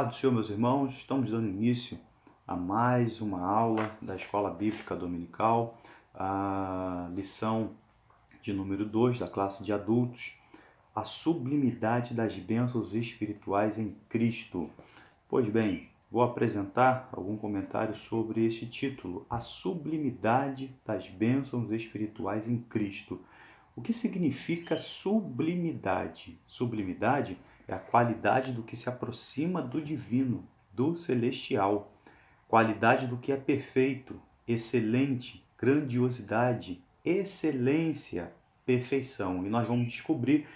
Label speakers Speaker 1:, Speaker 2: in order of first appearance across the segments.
Speaker 1: Paz do Senhor, meus irmãos, estamos dando início a mais uma aula da Escola Bíblica Dominical, a lição de número 2 da classe de adultos, a sublimidade das bênçãos espirituais em Cristo. Pois bem, vou apresentar algum comentário sobre este título, a sublimidade das bênçãos espirituais em Cristo. O que significa sublimidade? Sublimidade é a qualidade do que se aproxima do divino, do celestial. Qualidade do que é perfeito, excelente, grandiosidade, excelência, perfeição. E nós vamos descobrir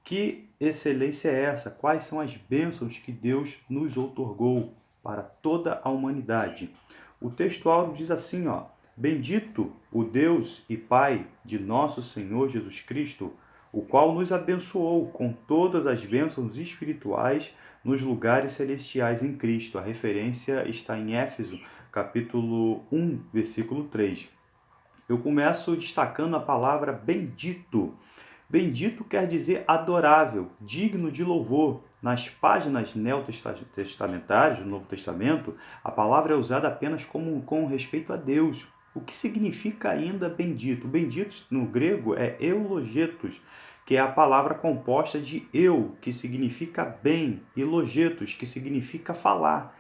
Speaker 1: que excelência é essa, quais são as bênçãos que Deus nos outorgou para toda a humanidade. O texto áureo diz assim, Bendito o Deus e Pai de nosso Senhor Jesus Cristo, o qual nos abençoou com todas as bênçãos espirituais nos lugares celestiais em Cristo. A referência está em Éfeso, capítulo 1, versículo 3. Eu começo destacando a palavra bendito. Bendito quer dizer adorável, digno de louvor. Nas páginas neotestamentárias do Novo Testamento, a palavra é usada apenas com respeito a Deus. O que significa ainda bendito? Bendito no grego é eulogetos, que é a palavra composta de eu, que significa bem, e logetos, que significa falar.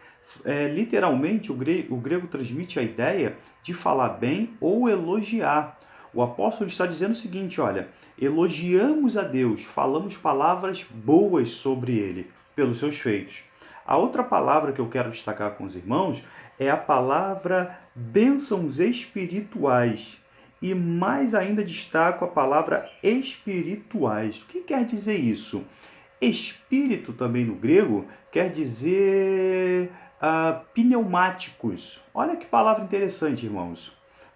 Speaker 1: Literalmente, o grego transmite a ideia de falar bem ou elogiar. O apóstolo está dizendo o seguinte, elogiamos a Deus, falamos palavras boas sobre Ele, pelos seus feitos. A outra palavra que eu quero destacar com os irmãos é a palavra bênçãos espirituais. E mais ainda destaco a palavra espirituais. O que quer dizer isso? Espírito também no grego quer dizer pneumáticos. Olha que palavra interessante, irmãos.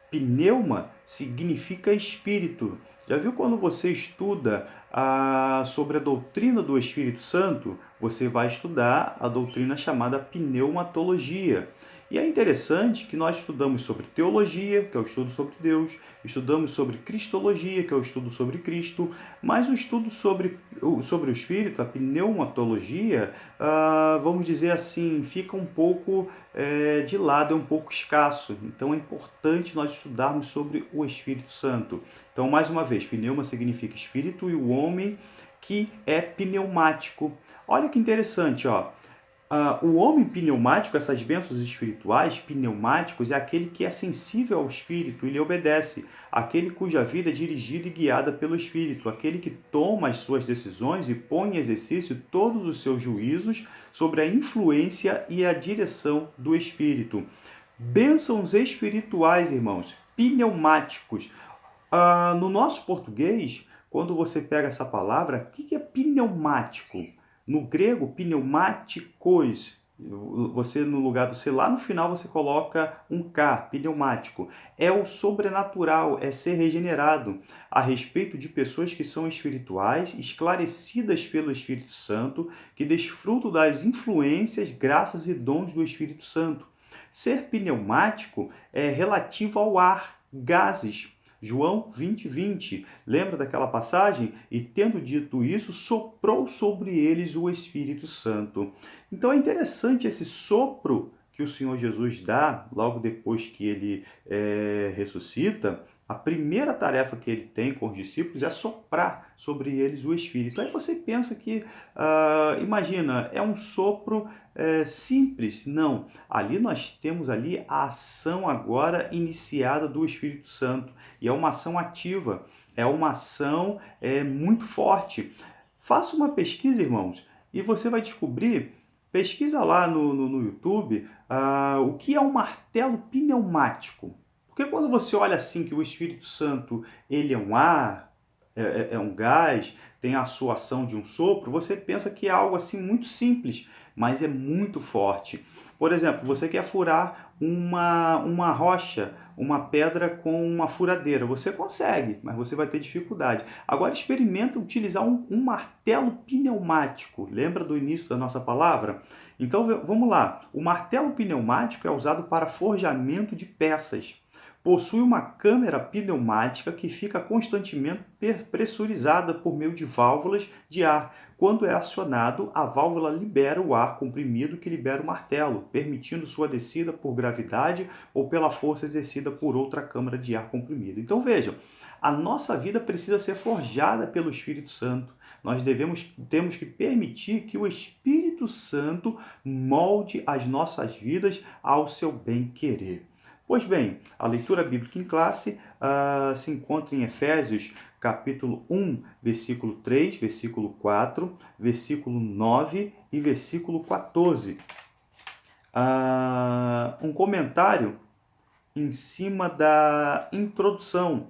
Speaker 1: Pneuma significa espírito. Já viu quando você estuda sobre a doutrina do Espírito Santo? Você vai estudar a doutrina chamada pneumatologia. E é interessante que nós estudamos sobre teologia, que é o estudo sobre Deus, estudamos sobre cristologia, que é o estudo sobre Cristo, mas o estudo sobre o Espírito, a pneumatologia, vamos dizer assim, fica um pouco de lado, é um pouco escasso. Então é importante nós estudarmos sobre o Espírito Santo. Então, mais uma vez, pneuma significa espírito e o homem que é pneumático. Olha que interessante, o homem pneumático, essas bênçãos espirituais, pneumáticos, é aquele que é sensível ao Espírito e lhe obedece, aquele cuja vida é dirigida e guiada pelo Espírito, aquele que toma as suas decisões e põe em exercício todos os seus juízos sobre a influência e a direção do Espírito. Bênçãos espirituais, irmãos, pneumáticos. No nosso português, quando você pega essa palavra, o que é pneumático? No grego, pneumáticos, você no lugar do C lá no final você coloca um K, pneumático. É o sobrenatural, é ser regenerado a respeito de pessoas que são espirituais, esclarecidas pelo Espírito Santo, que desfrutam das influências, graças e dons do Espírito Santo. Ser pneumático é relativo ao ar, gases. João 20:20. Lembra daquela passagem? E tendo dito isso, soprou sobre eles o Espírito Santo. Então é interessante esse sopro que o Senhor Jesus dá logo depois que ele ressuscita. A primeira tarefa que ele tem com os discípulos é soprar sobre eles o Espírito. Aí você pensa que, imagina, é um sopro simples. Não, ali nós temos ali a ação agora iniciada do Espírito Santo. E é uma ação ativa, é uma ação muito forte. Faça uma pesquisa, irmãos, e você vai descobrir, pesquisa lá no YouTube, o que é um martelo pneumático. Porque quando você olha assim que o Espírito Santo ele é um ar, é um gás, tem a sua ação de um sopro, você pensa que é algo assim muito simples, mas é muito forte. Por exemplo, você quer furar uma rocha, uma pedra com uma furadeira. Você consegue, mas você vai ter dificuldade. Agora experimenta utilizar um martelo pneumático. Lembra do início da nossa palavra? Então vamos lá. O martelo pneumático é usado para forjamento de peças. Possui uma câmara pneumática que fica constantemente pressurizada por meio de válvulas de ar, quando é acionado, a válvula libera o ar comprimido que libera o martelo, permitindo sua descida por gravidade ou pela força exercida por outra câmara de ar comprimido. Então vejam, a nossa vida precisa ser forjada pelo Espírito Santo. Nós temos que permitir que o Espírito Santo molde as nossas vidas ao seu bem-querer. Pois bem, a leitura bíblica em classe se encontra em Efésios, capítulo 1, versículo 3, versículo 4, versículo 9 e versículo 14. Um comentário em cima da introdução.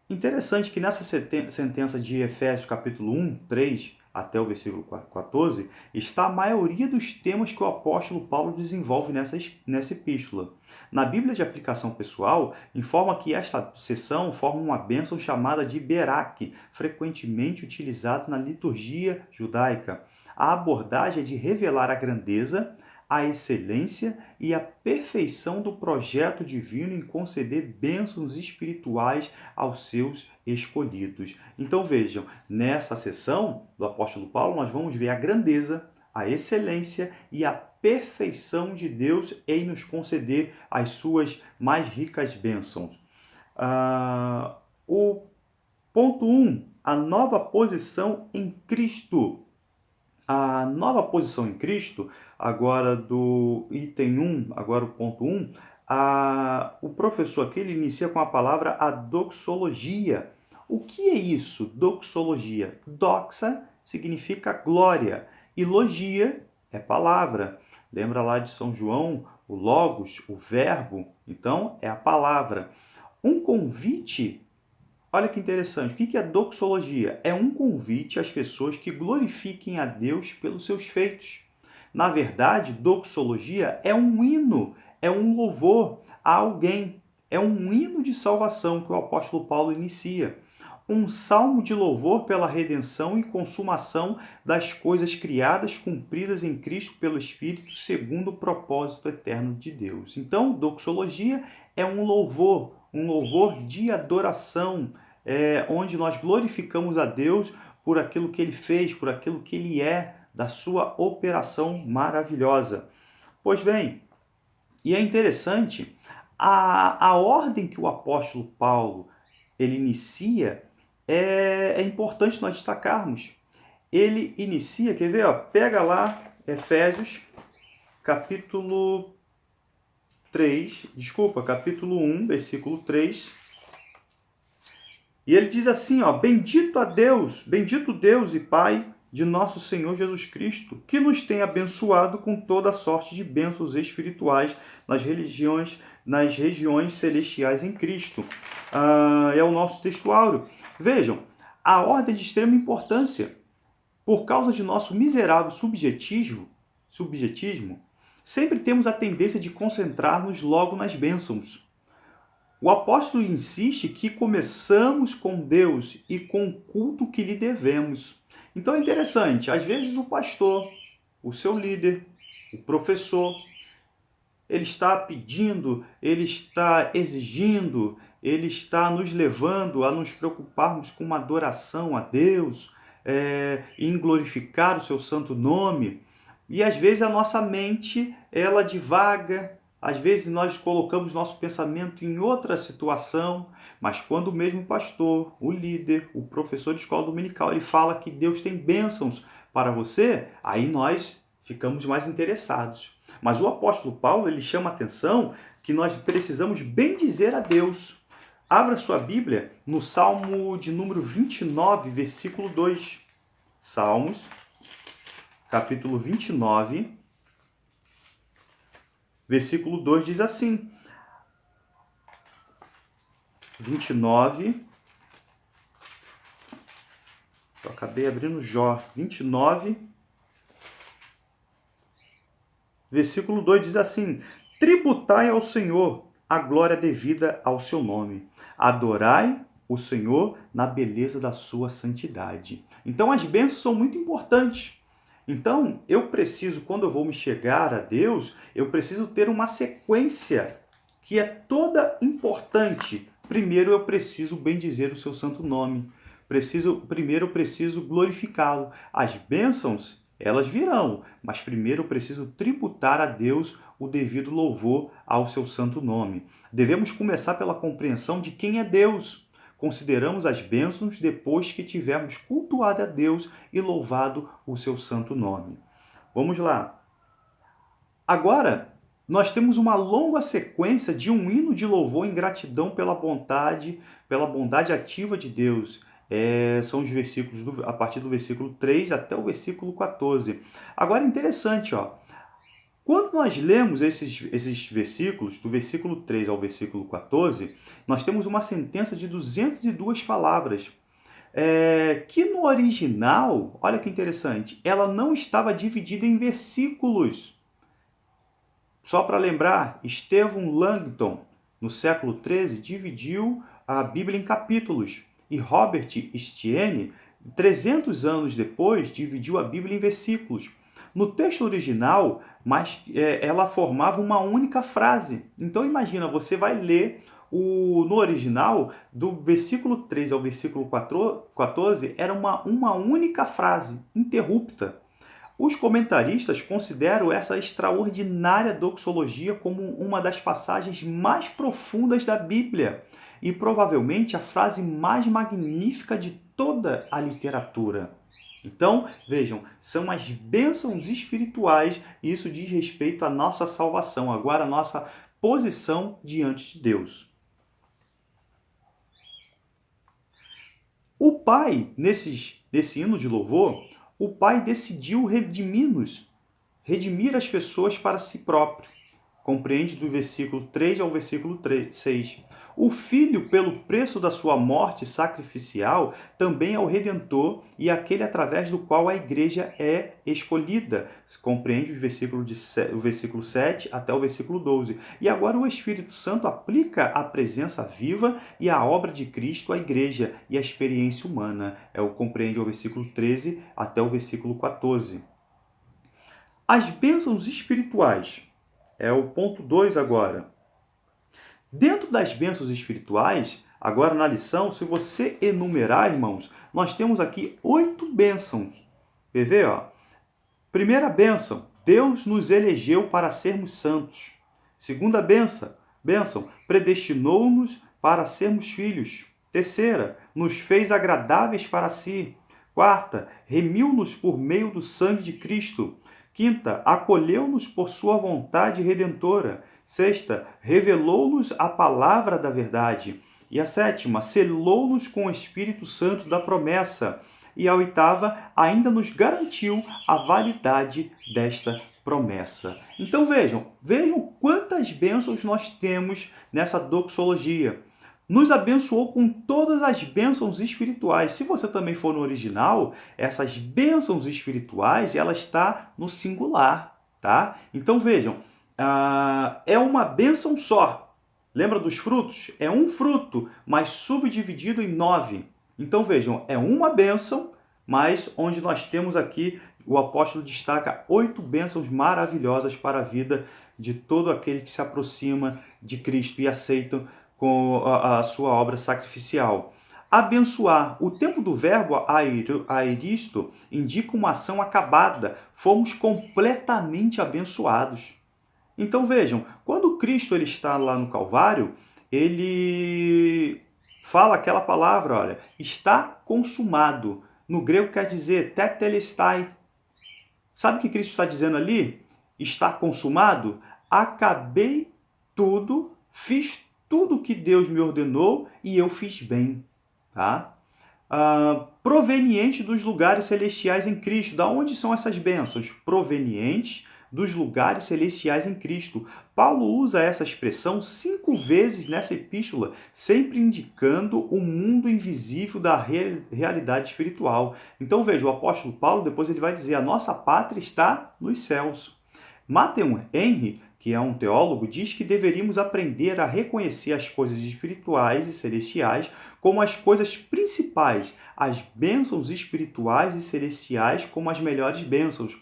Speaker 1: Interessante que nessa sentença de Efésios, capítulo 1, 3, até o versículo 14, está a maioria dos temas que o apóstolo Paulo desenvolve nessa epístola. Na Bíblia de aplicação pessoal, informa que esta seção forma uma bênção chamada de Berak, frequentemente utilizada na liturgia judaica. A abordagem é de revelar a grandeza, a excelência e a perfeição do projeto divino em conceder bênçãos espirituais aos seus escolhidos. Então vejam, nessa sessão do apóstolo Paulo, nós vamos ver a grandeza, a excelência e a perfeição de Deus em nos conceder as suas mais ricas bênçãos. O ponto 1, a nova posição em Cristo. A nova posição em Cristo, agora do item 1, agora o ponto 1, o professor aqui ele inicia com a palavra a doxologia. O que é isso, doxologia? Doxa significa glória e logia é palavra. Lembra lá de São João, o logos, o verbo? Então, é a palavra. Um convite. Olha que interessante, o que é doxologia? É um convite às pessoas que glorifiquem a Deus pelos seus feitos. Na verdade, doxologia é um hino, é um louvor a alguém, é um hino de salvação que o apóstolo Paulo inicia. Um salmo de louvor pela redenção e consumação das coisas criadas, cumpridas em Cristo pelo Espírito, segundo o propósito eterno de Deus. Então, doxologia é um louvor de adoração, onde nós glorificamos a Deus por aquilo que Ele fez, por aquilo que Ele é, da sua operação maravilhosa. Pois bem, e é interessante, a ordem que o apóstolo Paulo ele inicia é importante nós destacarmos. Ele inicia, quer ver? Pega lá Efésios, capítulo 1, versículo 3. E ele diz assim, bendito Deus e Pai de nosso Senhor Jesus Cristo, que nos tem abençoado com toda sorte de bênçãos espirituais nas regiões celestiais em Cristo. É o nosso textuário. Vejam, a ordem de extrema importância. Por causa de nosso miserável subjetismo, sempre temos a tendência de concentrar-nos logo nas bênçãos. O apóstolo insiste que começamos com Deus e com o culto que lhe devemos. Então é interessante, às vezes o pastor, o seu líder, o professor, ele está pedindo, ele está exigindo, ele está nos levando a nos preocuparmos com uma adoração a Deus, em glorificar o seu santo nome. E às vezes a nossa mente, ela divaga, às vezes nós colocamos nosso pensamento em outra situação, mas quando o mesmo pastor, o líder, o professor de escola dominical, ele fala que Deus tem bênçãos para você, aí nós ficamos mais interessados. Mas o apóstolo Paulo, ele chama a atenção que nós precisamos bendizer a Deus. Abra sua Bíblia no Salmo de número 29, versículo 2. Salmos, capítulo 29, versículo 2 diz assim. 29. Eu acabei abrindo Jó. 29, versículo 2 diz assim: tributai ao Senhor a glória devida ao seu nome. Adorai o Senhor na beleza da sua santidade. Então as bênçãos são muito importantes. Então eu preciso, quando eu vou me chegar a Deus, eu preciso ter uma sequência que é toda importante. Primeiro eu preciso bendizer o seu santo nome. primeiro eu preciso glorificá-lo. As bênçãos, elas virão, mas primeiro eu preciso tributar a Deus o devido louvor ao seu santo nome. Devemos começar pela compreensão de quem é Deus. Consideramos as bênçãos depois que tivermos cultuado a Deus e louvado o seu santo nome. Vamos lá. Agora, nós temos uma longa sequência de um hino de louvor em gratidão pela bondade ativa de Deus. São os versículos a partir do versículo 3 até o versículo 14. Agora, interessante, ó. Quando nós lemos esses versículos, do versículo 3 ao versículo 14, nós temos uma sentença de 202 palavras, que no original, olha que interessante, ela não estava dividida em versículos. Só para lembrar, Stephen Langton, no século XIII, dividiu a Bíblia em capítulos, e Robert Estienne, 300 anos depois, dividiu a Bíblia em versículos. No texto original, ela formava uma única frase. Então imagina, você vai ler no original, do versículo 3 ao versículo 14, era uma única frase, interrupta. Os comentaristas consideram essa extraordinária doxologia como uma das passagens mais profundas da Bíblia e provavelmente a frase mais magnífica de toda a literatura. Então, vejam, são as bênçãos espirituais e isso diz respeito à nossa salvação, agora a nossa posição diante de Deus. O Pai, nesse hino de louvor, o Pai decidiu redimir as pessoas para si próprio. Compreende do versículo 3 ao versículo 6. O Filho, pelo preço da sua morte sacrificial, também é o Redentor e aquele através do qual a igreja é escolhida. Compreende o versículo 7 até o versículo 12. E agora o Espírito Santo aplica a presença viva e a obra de Cristo à igreja e à experiência humana. Compreende o versículo 13 até o versículo 14. As bênçãos espirituais. É o ponto 2 agora. Dentro das bênçãos espirituais, agora na lição, se você enumerar, irmãos, nós temos aqui 8 bênçãos. Quer ver? Ó? Primeira bênção, Deus nos elegeu para sermos santos. Segunda bênção, predestinou-nos para sermos filhos. Terceira, nos fez agradáveis para si. Quarta, remiu-nos por meio do sangue de Cristo. Quinta, acolheu-nos por sua vontade redentora. Sexta, revelou-nos a palavra da verdade. E a sétima, selou-nos com o Espírito Santo da promessa. E a oitava, ainda nos garantiu a validade desta promessa. Então vejam quantas bênçãos nós temos nessa doxologia. Nos abençoou com todas as bênçãos espirituais. Se você também for no original, essas bênçãos espirituais, ela está no singular, tá? Então vejam, é uma bênção só. Lembra dos frutos? É um fruto, mas subdividido em 9. Então vejam, é uma bênção, mas onde nós temos aqui, o apóstolo destaca 8 bênçãos maravilhosas para a vida de todo aquele que se aproxima de Cristo e aceita com a sua obra sacrificial. Abençoar. O tempo do verbo airisto indica uma ação acabada. Fomos completamente abençoados. Então vejam, quando Cristo ele está lá no Calvário, ele fala aquela palavra, olha, está consumado. No grego quer dizer tetelestai. Sabe o que Cristo está dizendo ali? Está consumado? Acabei tudo, fiz tudo que Deus me ordenou e eu fiz bem. Tá? Proveniente dos lugares celestiais em Cristo. Da onde são essas bênçãos? Provenientes dos lugares celestiais em Cristo. Paulo usa essa expressão 5 vezes nessa epístola, sempre indicando o mundo invisível da realidade espiritual. Então veja, o apóstolo Paulo depois ele vai dizer, a nossa pátria está nos céus. Matthew Henry, que é um teólogo, diz que deveríamos aprender a reconhecer as coisas espirituais e celestiais como as coisas principais, as bênçãos espirituais e celestiais como as melhores bênçãos.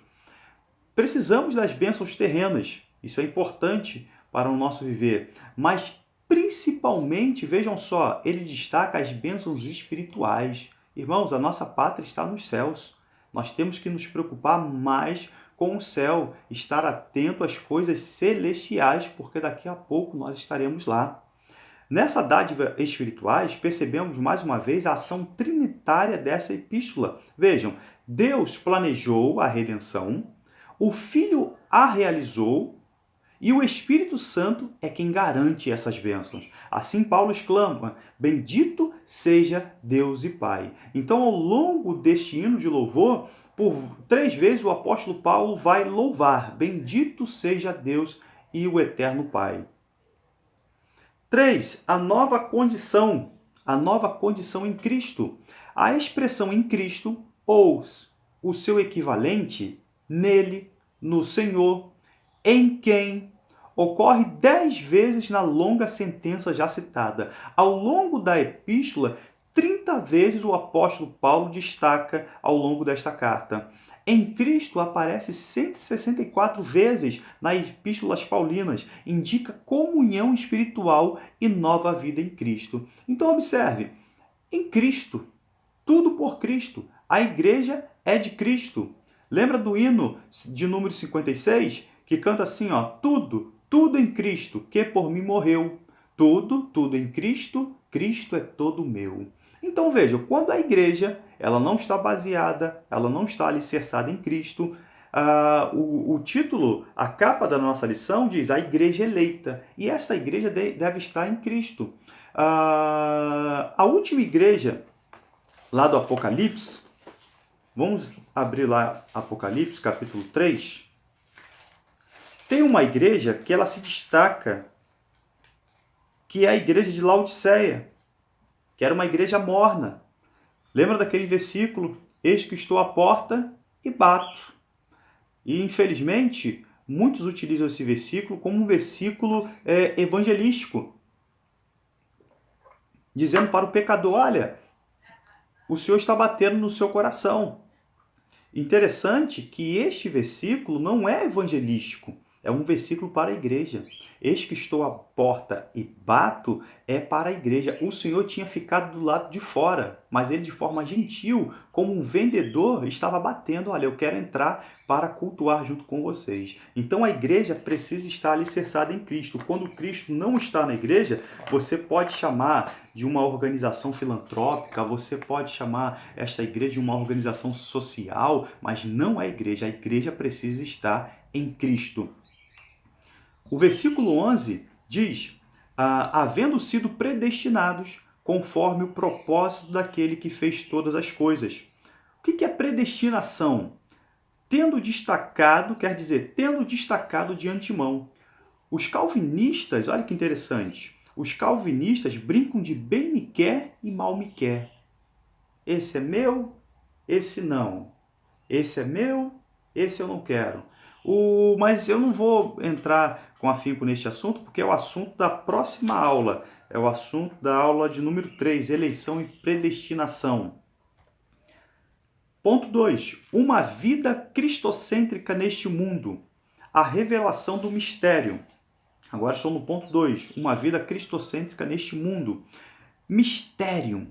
Speaker 1: Precisamos das bênçãos terrenas, isso é importante para o nosso viver, mas principalmente, vejam só, ele destaca as bênçãos espirituais. Irmãos, a nossa pátria está nos céus. Nós temos que nos preocupar mais com o céu, estar atento às coisas celestiais, porque daqui a pouco nós estaremos lá. Nessa dádiva espirituais, percebemos mais uma vez a ação trinitária dessa epístola. Vejam, Deus planejou a redenção, o Filho a realizou e o Espírito Santo é quem garante essas bênçãos. Assim Paulo exclama: bendito seja Deus e Pai. Então, ao longo deste hino de louvor, por 3 vezes o apóstolo Paulo vai louvar: bendito seja Deus e o eterno Pai. 3. A nova condição em Cristo. A expressão em Cristo, ou o seu equivalente, nele, no Senhor, em quem, ocorre 10 vezes na longa sentença já citada. Ao longo da epístola, 30 vezes o apóstolo Paulo destaca ao longo desta carta. Em Cristo aparece 164 vezes nas epístolas paulinas, indica comunhão espiritual e nova vida em Cristo. Então observe, em Cristo, tudo por Cristo, a igreja é de Cristo. Lembra do hino de número 56, que canta assim, ó: tudo em Cristo, que por mim morreu. Tudo em Cristo, Cristo é todo meu. Então veja, quando a igreja ela não está baseada, ela não está alicerçada em Cristo, o título, a capa da nossa lição diz a igreja eleita. E esta igreja deve estar em Cristo. A última igreja lá do Apocalipse, vamos abrir lá Apocalipse capítulo 3. Tem uma igreja que ela se destaca, que é a igreja de Laodiceia, que era uma igreja morna. Lembra daquele versículo? Eis que estou à porta e bato. E, infelizmente, muitos utilizam esse versículo como um versículo evangelístico, dizendo para o pecador: olha, o Senhor está batendo no seu coração. Interessante que este versículo não é evangelístico, é um versículo para a igreja. Eis que estou à porta e bato é para a igreja. O Senhor tinha ficado do lado de fora, mas ele, de forma gentil, como um vendedor, estava batendo: olha, eu quero entrar para cultuar junto com vocês. Então a igreja precisa estar alicerçada em Cristo. Quando Cristo não está na igreja, você pode chamar de uma organização filantrópica, você pode chamar esta igreja de uma organização social, mas não é igreja. A igreja precisa estar em Cristo. O versículo 11 diz: havendo sido predestinados conforme o propósito daquele que fez todas as coisas. O que é predestinação? Tendo destacado, quer dizer, tendo destacado de antemão. Os calvinistas, olha que interessante, os calvinistas brincam de bem me quer e mal me quer. Esse é meu, esse não. Esse é meu, esse eu não quero. Mas eu não vou entrar com afinco neste assunto, porque é o assunto da próxima aula. É o assunto da aula de número 3, eleição e predestinação. Ponto 2. Uma vida cristocêntrica neste mundo. A revelação do mistério. Agora estou no ponto 2. Uma vida cristocêntrica neste mundo. Mistério.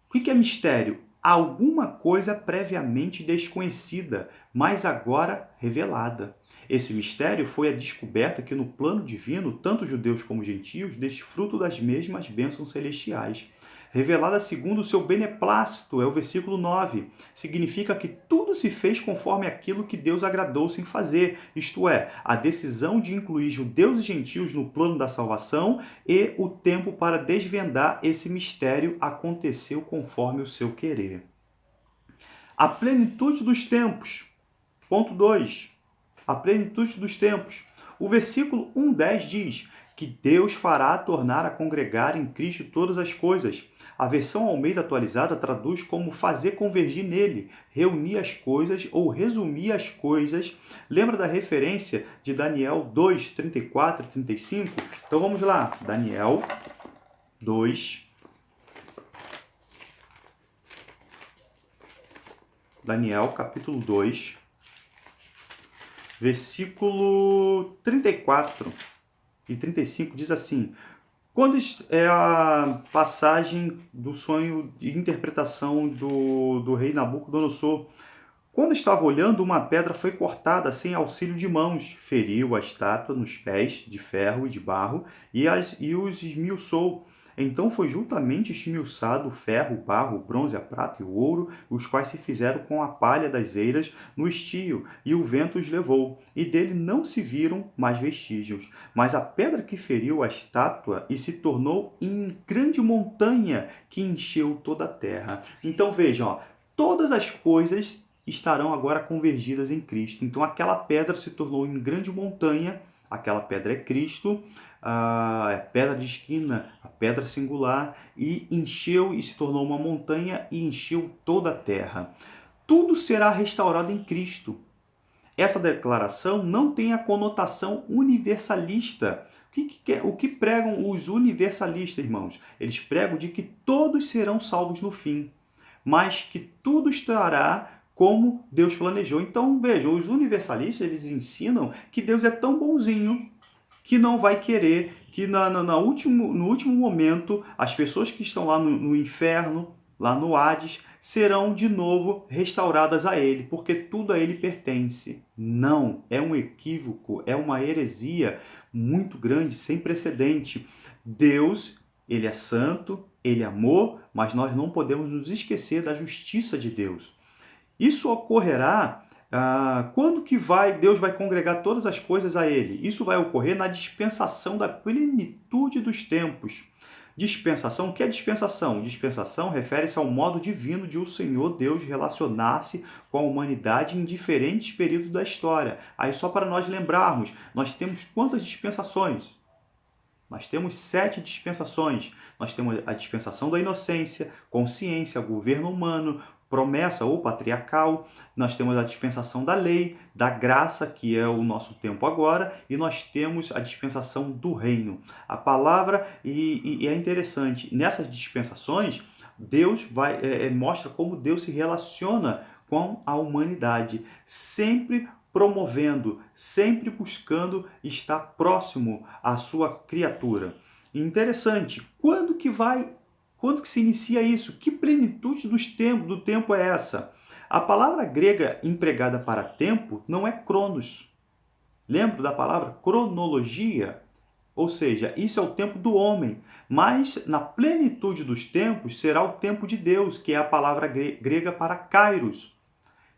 Speaker 1: O que é mistério? Alguma coisa previamente desconhecida, mas agora revelada. Esse mistério foi a descoberta que no plano divino, tanto judeus como gentios desfrutam das mesmas bênçãos celestiais. Revelada segundo o seu beneplácito, é o versículo 9. Significa que tudo se fez conforme aquilo que Deus agradou-se em fazer, isto é, a decisão de incluir judeus e gentios no plano da salvação e o tempo para desvendar esse mistério aconteceu conforme o seu querer. A plenitude dos tempos. Ponto 2. A plenitude dos tempos. O versículo 1:10 diz que Deus fará tornar a congregar em Cristo todas as coisas. A versão Almeida atualizada traduz como fazer convergir nele, reunir as coisas ou resumir as coisas. Lembra da referência de Daniel 2, 34 e 35? Então vamos lá. Daniel 2. Daniel capítulo 2, versículo 34 e 35 diz assim: Quando é a passagem do sonho e interpretação do rei Nabucodonosor, quando estava olhando, uma pedra foi cortada sem auxílio de mãos, feriu a estátua nos pés de ferro e de barro e os esmiuçou. Então foi juntamente esmiuçado o ferro, o barro, o bronze, a prata e o ouro, os quais se fizeram com a palha das eiras no estio, e o vento os levou, e dele não se viram mais vestígios. Mas a pedra que feriu a estátua e se tornou em grande montanha que encheu toda a terra. Então vejam, ó, todas as coisas estarão agora convergidas em Cristo. Então aquela pedra se tornou em grande montanha, aquela pedra é Cristo, a pedra de esquina, a pedra singular, e encheu e se tornou uma montanha e encheu toda a terra. Tudo será restaurado em Cristo. Essa declaração não tem a conotação universalista. O que pregam os universalistas, irmãos? Eles pregam de que todos serão salvos no fim, mas que tudo estará como Deus planejou. Então, vejam, os universalistas eles ensinam que Deus é tão bonzinho que não vai querer que no último momento as pessoas que estão lá no inferno, lá no Hades, serão de novo restauradas a Ele, porque tudo a Ele pertence. Não, é um equívoco, é uma heresia muito grande, sem precedente. Deus, Ele é santo, Ele é amor, mas nós não podemos nos esquecer da justiça de Deus. Isso ocorrerá quando que Deus vai congregar todas as coisas a Ele? Isso vai ocorrer na dispensação da plenitude dos tempos. Dispensação, o que é dispensação? Dispensação refere-se ao modo divino de o Senhor Deus relacionar-se com a humanidade em diferentes períodos da história. Aí só para nós lembrarmos, nós temos quantas dispensações? Nós temos 7 dispensações. Nós temos a dispensação da inocência, consciência, governo humano, promessa ou patriarcal, nós temos a dispensação da lei, da graça, que é o nosso tempo agora, e nós temos a dispensação do reino. A palavra, e é interessante, nessas dispensações, Deus mostra como Deus se relaciona com a humanidade, sempre promovendo, sempre buscando estar próximo à sua criatura. Interessante, quando que se inicia isso? Que plenitude do tempo é essa? A palavra grega empregada para tempo não é cronos. Lembra da palavra cronologia? Ou seja, isso é o tempo do homem. Mas na plenitude dos tempos será o tempo de Deus, que é a palavra grega para kairos,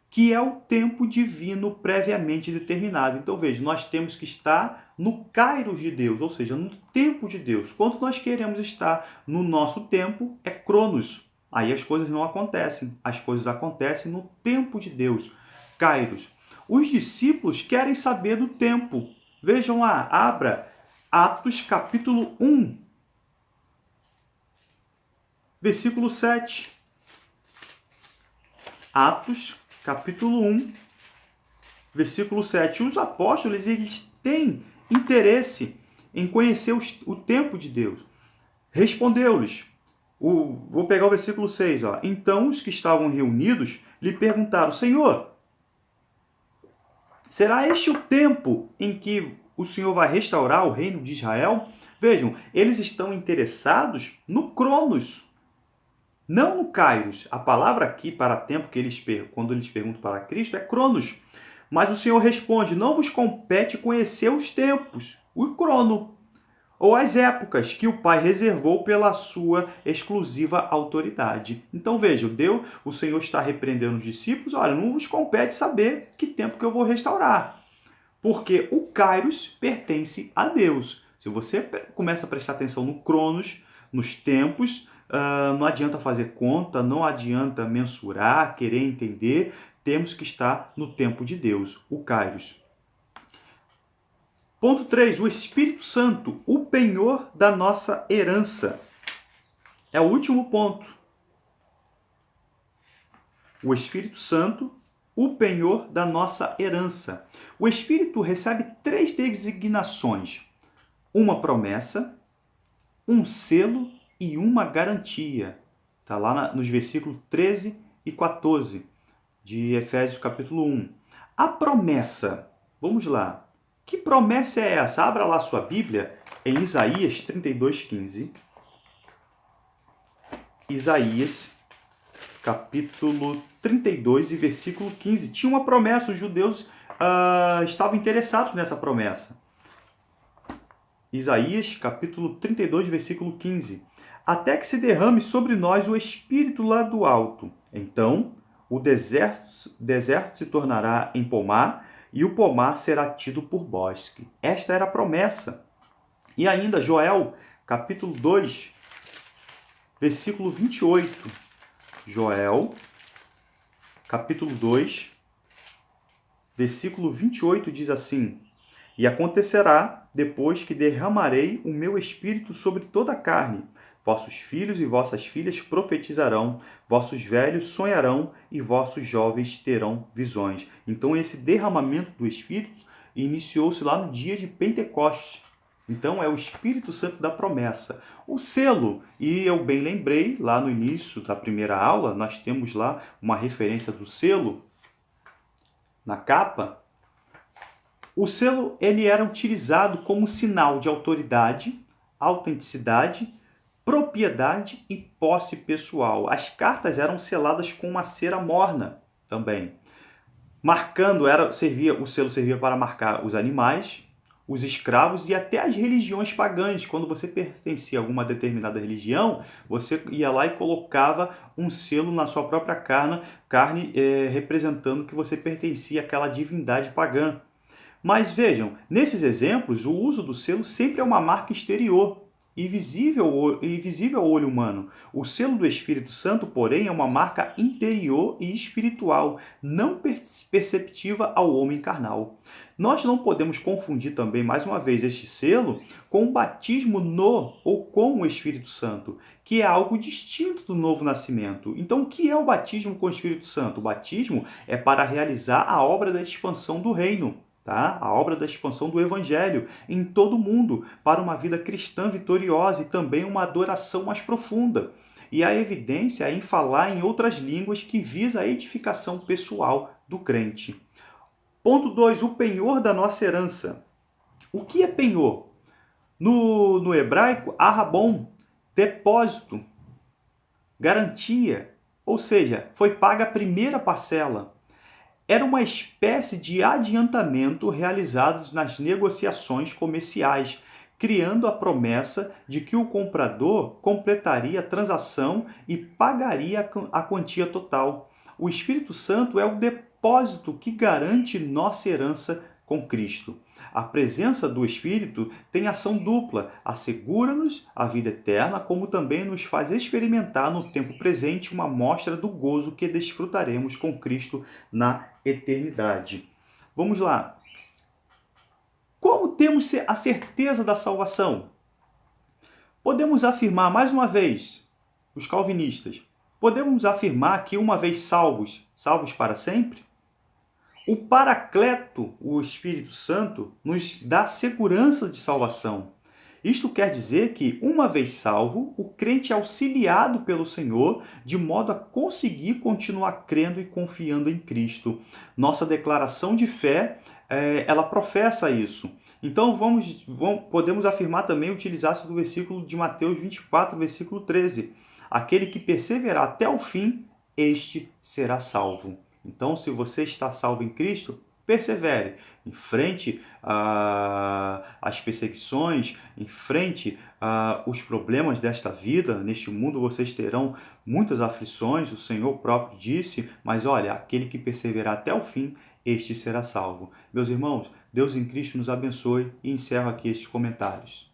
Speaker 1: que é o tempo divino previamente determinado. Então veja, nós temos que estar no kairos de Deus, ou seja, no tempo de Deus. Quando nós queremos estar no nosso tempo, é cronos. Aí as coisas não acontecem. As coisas acontecem no tempo de Deus, kairos. Os discípulos querem saber do tempo. Vejam lá, abra Atos capítulo 1, versículo 7. Atos capítulo 1, versículo 7. Os apóstolos eles têm interesse em conhecer o tempo de Deus. Respondeu-lhes, vou pegar o versículo 6. Ó. Então os que estavam reunidos lhe perguntaram, Senhor, será este o tempo em que o Senhor vai restaurar o reino de Israel? Vejam, eles estão interessados no Cronos, não no Kairos. A palavra aqui para tempo, quando eles perguntam para Cristo, é Cronos. Mas o Senhor responde, não vos compete conhecer os tempos, o crono, ou as épocas que o Pai reservou pela sua exclusiva autoridade. Então veja, o Senhor está repreendendo os discípulos, olha, não vos compete saber que tempo que eu vou restaurar, porque o Kairos pertence a Deus. Se você começa a prestar atenção no Cronos, nos tempos, não adianta fazer conta, não adianta mensurar, querer entender, temos que estar no tempo de Deus, o Kairos. Ponto 3, o Espírito Santo, o penhor da nossa herança. É o último ponto. O Espírito Santo, o penhor da nossa herança. O Espírito recebe 3 designações: uma promessa, um selo e uma garantia. Está lá nos versículos 13 e 14 de Efésios capítulo 1. A promessa, vamos lá. Que promessa é essa? Abra lá sua Bíblia em Isaías 32:15. Isaías, capítulo 32 e versículo 15. Tinha uma promessa, os judeus estavam interessados nessa promessa. Isaías, capítulo 32, versículo 15. Até que se derrame sobre nós o Espírito lá do alto. Então, o deserto se tornará em pomar, e o pomar será tido por bosque. Esta era a promessa. E ainda, Joel, capítulo 2, versículo 28. Joel, capítulo 2, versículo 28 diz assim: E acontecerá, depois que derramarei o meu espírito sobre toda a carne, vossos filhos e vossas filhas profetizarão, vossos velhos sonharão e vossos jovens terão visões. Então esse derramamento do Espírito iniciou-se lá no dia de Pentecostes. Então é o Espírito Santo da promessa. O selo, e eu bem lembrei, lá no início da primeira aula, nós temos lá uma referência do selo na capa. O selo ele era utilizado como sinal de autoridade, autenticidade, propriedade e posse pessoal. As cartas eram seladas com uma cera morna também. Marcando, o selo servia para marcar os animais, os escravos e até as religiões pagãs. Quando você pertencia a alguma determinada religião, você ia lá e colocava um selo na sua própria carne representando que você pertencia àquela divindade pagã. Mas vejam, nesses exemplos, o uso do selo sempre é uma marca exterior e visível ao olho humano. O selo do Espírito Santo, porém, é uma marca interior e espiritual, não perceptiva ao homem carnal. Nós não podemos confundir também, mais uma vez, este selo com o batismo no ou com o Espírito Santo, que é algo distinto do novo nascimento. Então, o que é o batismo com o Espírito Santo? O batismo é para realizar a obra da expansão do reino. Tá? A obra da expansão do Evangelho em todo o mundo, para uma vida cristã vitoriosa e também uma adoração mais profunda. E a evidência é em falar em outras línguas que visa a edificação pessoal do crente. Ponto 2. O penhor da nossa herança. O que é penhor? No hebraico, arrabon, depósito, garantia, ou seja, foi paga a primeira parcela. Era uma espécie de adiantamento realizado nas negociações comerciais, criando a promessa de que o comprador completaria a transação e pagaria a quantia total. O Espírito Santo é o depósito que garante nossa herança com Cristo. A presença do Espírito tem ação dupla, assegura-nos a vida eterna, como também nos faz experimentar no tempo presente uma mostra do gozo que desfrutaremos com Cristo na eternidade. Vamos lá. Como temos a certeza da salvação? Podemos afirmar, mais uma vez, os calvinistas, podemos afirmar que uma vez salvos, salvos para sempre? O Paracleto, o Espírito Santo, nos dá segurança de salvação. Isto quer dizer que, uma vez salvo, o crente é auxiliado pelo Senhor de modo a conseguir continuar crendo e confiando em Cristo. Nossa declaração de fé, ela professa isso. Então, podemos afirmar também, utilizar-se do versículo de Mateus 24, versículo 13. Aquele que perseverar até o fim, este será salvo. Então, se você está salvo em Cristo, persevere, enfrente as perseguições, enfrente os problemas desta vida. Neste mundo vocês terão muitas aflições, o Senhor próprio disse, mas olha, aquele que perseverar até o fim, este será salvo. Meus irmãos, Deus em Cristo nos abençoe e encerro aqui estes comentários.